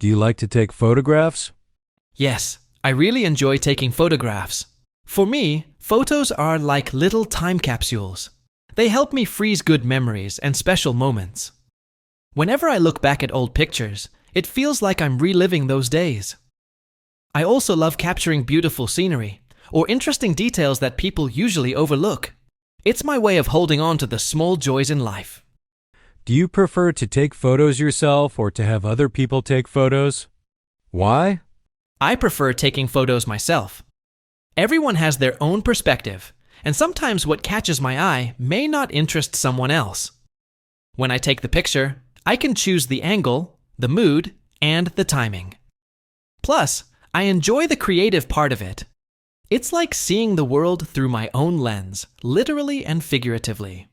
Do you like to take photographs? Yes, I really enjoy taking photographs. For me, photos are like little time capsules. They help me freeze good memories and special moments. Whenever I look back at old pictures, it feels like I'm reliving those days. I also love capturing beautiful scenery or interesting details that people usually overlook. It's my way of holding on to the small joys in life. Do you prefer to take photos yourself or to have other people take photos? Why? I prefer taking photos myself. Everyone has their own perspective, and sometimes what catches my eye may not interest someone else. When I take the picture, I can choose the angle, the mood, and the timing. Plus, I enjoy the creative part of it. It's like seeing the world through my own lens, literally and figuratively.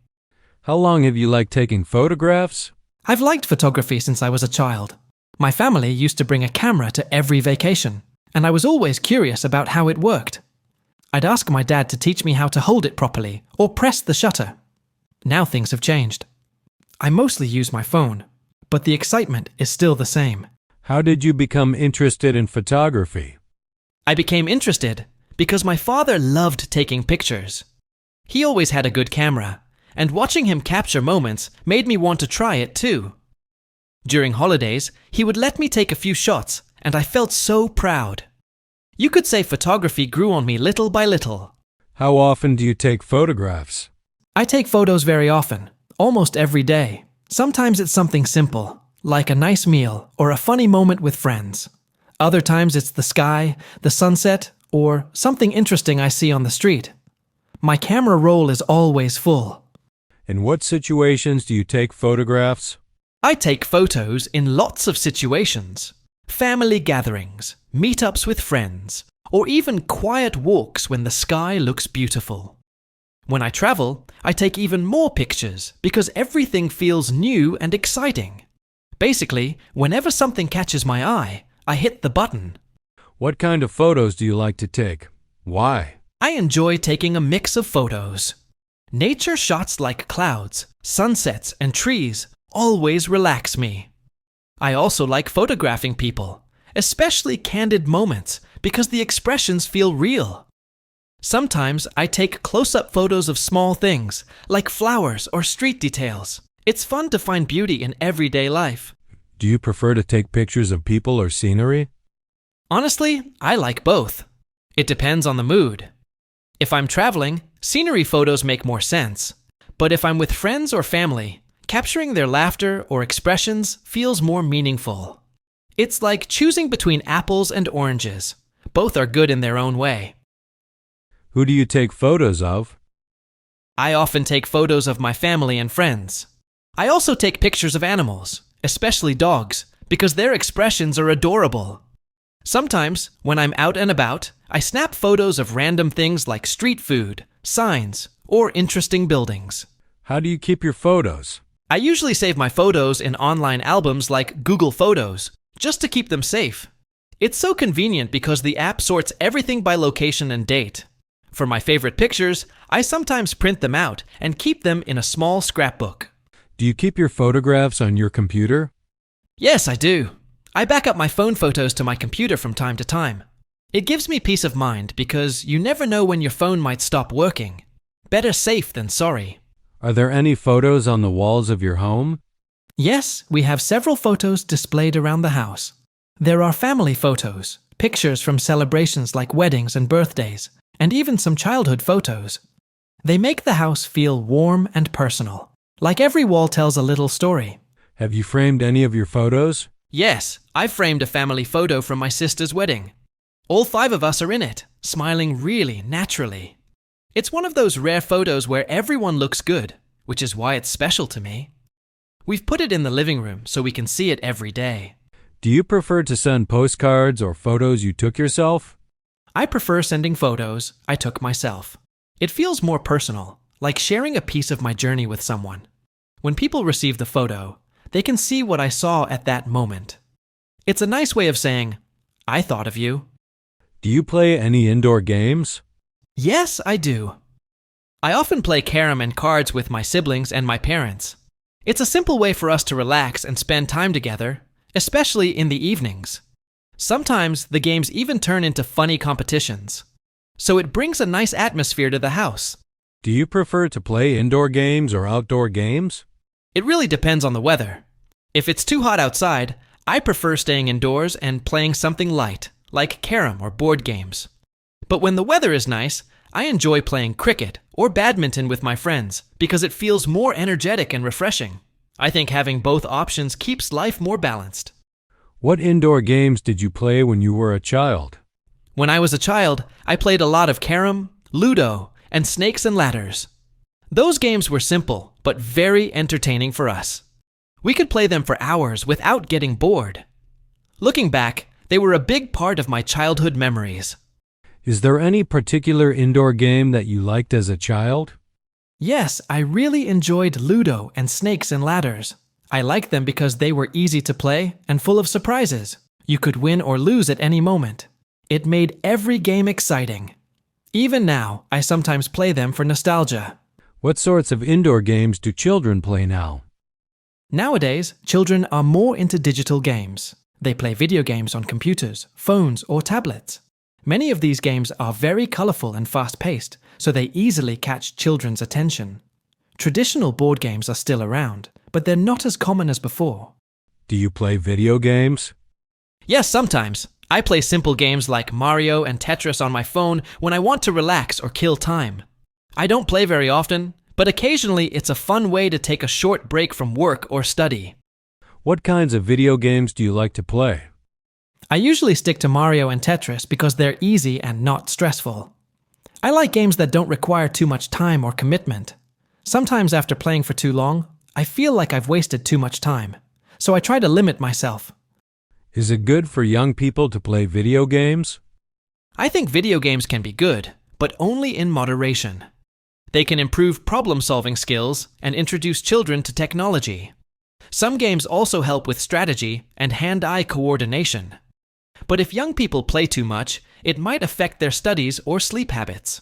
How long have you liked taking photographs? I've liked photography since I was a child. My family used to bring a camera to every vacation, and I was always curious about how it worked. I'd ask my dad to teach me how to hold it properly or press the shutter. Now things have changed. I mostly use my phone, but the excitement is still the same. How did you become interested in photography? I became interested because my father loved taking pictures. He always had a good camera, and watching him capture moments made me want to try it too. During holidays, he would let me take a few shots, and I felt so proud. You could say photography grew on me little by little. How often do you take photographs? I take photos very often, almost every day. Sometimes it's something simple, like a nice meal or a funny moment with friends. Other times it's the sky, the sunset, or something interesting I see on the street. My camera roll is always full. In what situations do you take photographs? I take photos in lots of situations. Family gatherings, meetups with friends, or even quiet walks when the sky looks beautiful. When I travel, I take even more pictures because everything feels new and exciting. Basically, whenever something catches my eye, I hit the button. What kind of photos do you like to take? Why? I enjoy taking a mix of photos. Nature shots like clouds, sunsets, and trees always relax me. I also like photographing people, especially candid moments, because the expressions feel real. Sometimes I take close-up photos of small things, like flowers or street details. It's fun to find beauty in everyday life. Do you prefer to take pictures of people or scenery? Honestly, I like both. It depends on the mood. If I'm traveling, scenery photos make more sense. But if I'm with friends or family, capturing their laughter or expressions feels more meaningful. It's like choosing between apples and oranges. Both are good in their own way. Who do you take photos of? I often take photos of my family and friends. I also take pictures of animals, especially dogs, because their expressions are adorable. Sometimes, when I'm out and about, I snap photos of random things like street food, signs, or interesting buildings. How do you keep your photos? I usually save my photos in online albums like Google Photos, just to keep them safe. It's so convenient because the app sorts everything by location and date. For my favorite pictures, I sometimes print them out and keep them in a small scrapbook. Do you keep your photographs on your computer? Yes, I do. I back up my phone photos to my computer from time to time. It gives me peace of mind because you never know when your phone might stop working. Better safe than sorry. Are there any photos on the walls of your home? Yes, we have several photos displayed around the house. There are family photos, pictures from celebrations like weddings and birthdays, and even some childhood photos. They make the house feel warm and personal, like every wall tells a little story. Have you framed any of your photos? Yes, I framed a family photo from my sister's wedding. All 5 of us are in it, smiling really naturally. It's one of those rare photos where everyone looks good, which is why it's special to me. We've put it in the living room so we can see it every day. Do you prefer to send postcards or photos you took yourself? I prefer sending photos I took myself. It feels more personal, like sharing a piece of my journey with someone. When people receive the photo, they can see what I saw at that moment. It's a nice way of saying, I thought of you. Do you play any indoor games? Yes, I do. I often play carom and cards with my siblings and my parents. It's a simple way for us to relax and spend time together, especially in the evenings. Sometimes the games even turn into funny competitions. So it brings a nice atmosphere to the house. Do you prefer to play indoor games or outdoor games? It really depends on the weather. If it's too hot outside, I prefer staying indoors and playing something light, like carom or board games. But when the weather is nice, I enjoy playing cricket or badminton with my friends because it feels more energetic and refreshing. I think having both options keeps life more balanced. What indoor games did you play when you were a child? When I was a child, I played a lot of carom, ludo, and snakes and ladders. Those games were simple, but very entertaining for us. We could play them for hours without getting bored. Looking back, they were a big part of my childhood memories. Is there any particular indoor game that you liked as a child? Yes, I really enjoyed ludo and snakes and ladders. I liked them because they were easy to play and full of surprises. You could win or lose at any moment. It made every game exciting. Even now, I sometimes play them for nostalgia. What sorts of indoor games do children play now? Nowadays, children are more into digital games. They play video games on computers, phones, or tablets. Many of these games are very colorful and fast-paced, so they easily catch children's attention. Traditional board games are still around, but they're not as common as before. Do you play video games? Yes, sometimes. I play simple games like Mario and Tetris on my phone when I want to relax or kill time. I don't play very often, but occasionally it's a fun way to take a short break from work or study. What kinds of video games do you like to play? I usually stick to Mario and Tetris because they're easy and not stressful. I like games that don't require too much time or commitment. Sometimes after playing for too long, I feel like I've wasted too much time, so I try to limit myself. Is it good for young people to play video games? I think video games can be good, but only in moderation. They can improve problem-solving skills and introduce children to technology. Some games also help with strategy and hand-eye coordination. But if young people play too much, it might affect their studies or sleep habits.